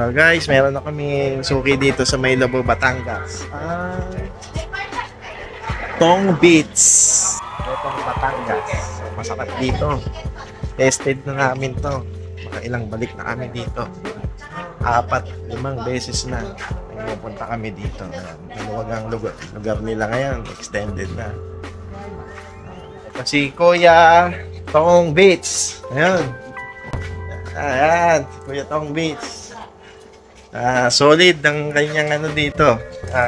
Guys, meron na kami suki dito sa May Lobo, Batangas. Tong Beach. Tong Batangas. Masarap dito. Tested na namin to. Mga ilang balik na kami dito. 4, 5 beses na pupunta kami dito. Maluwag ang lugar nila ngayon. Extended na. Ito si Kuya Tong Beach. Ayan. Ayan. Kuya Tong Beach. Solid ang kanyang ano dito.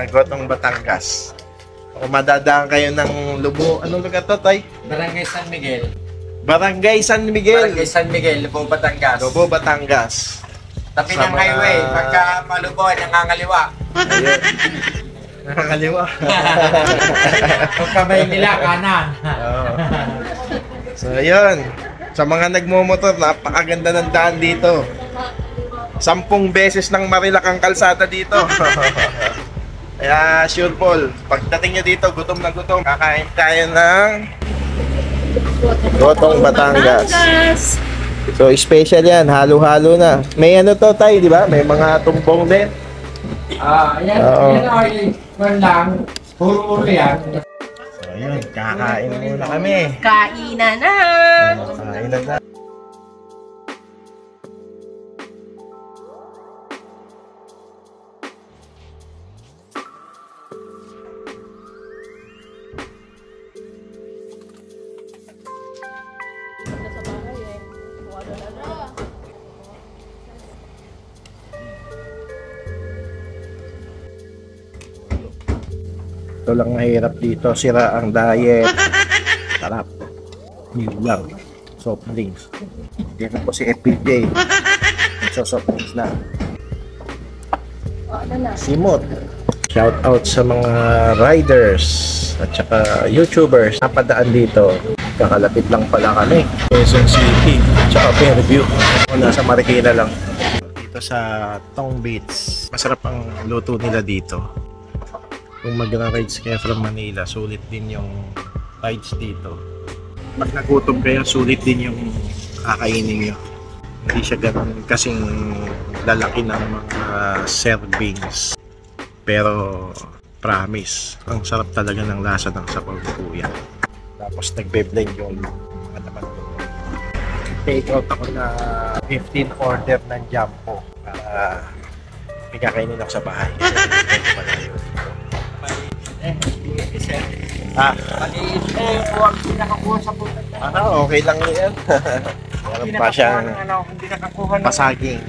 Gotong Batangas. Kung madadaan kayo ng Lubo, anong lugar to, Tay? Barangay San Miguel. Barangay San Miguel. Barangay San Miguel, Lubo, Batangas. Lubo, Batangas. Tabi ng highway, pagka malubo, nangangaliwa. Ayun. Nakakaliwa. Kung kamay nila, kanan. So, ayun. Sa mga nagmumotor, napakaganda ng daan dito. 10 beses nang marilak ang kalsada dito. Kaya sure Paul, pagdating nyo dito, gutom na gutom. Kakain tayo ng Gotong Batangas. So special yan, halo-halo na. May ano to Tay, di ba? May mga tumbong din. Yan ay lang, puro yan. So ayun, kakain muna kami. Kainan na! Kainan na. Ito lang mahirap dito, sira ang diet. Sarap. Yun lang. Soft drinks. Dito po si FPJ. So soft drinks na. Simot. Shout out sa mga riders at saka YouTubers. Napadaan dito. Kakalapit lang pala kami. Quezon City. Tsaka Fairview. Nasa Marikina lang. Dito sa Tong Beach. Masarap ang luto nila dito. Kung magra-rides kayo from Manila, sulit din yung rides dito. Pag nagutom kayo, sulit din yung kakainin nyo. Hindi siya ganun kasing lalaki ng mga servings. Pero promise, ang sarap talaga ng lasa ng sabaw ni Kuya. Tapos nagbe-blend yung mga naman. Take out ako na 15 order ng Jumbo para may kakainin ako sa bahay. Maliit huwag pinakakuha sa puta. Okay lang yan. Meron pa siyang Hindi nakakuha ng pasaging.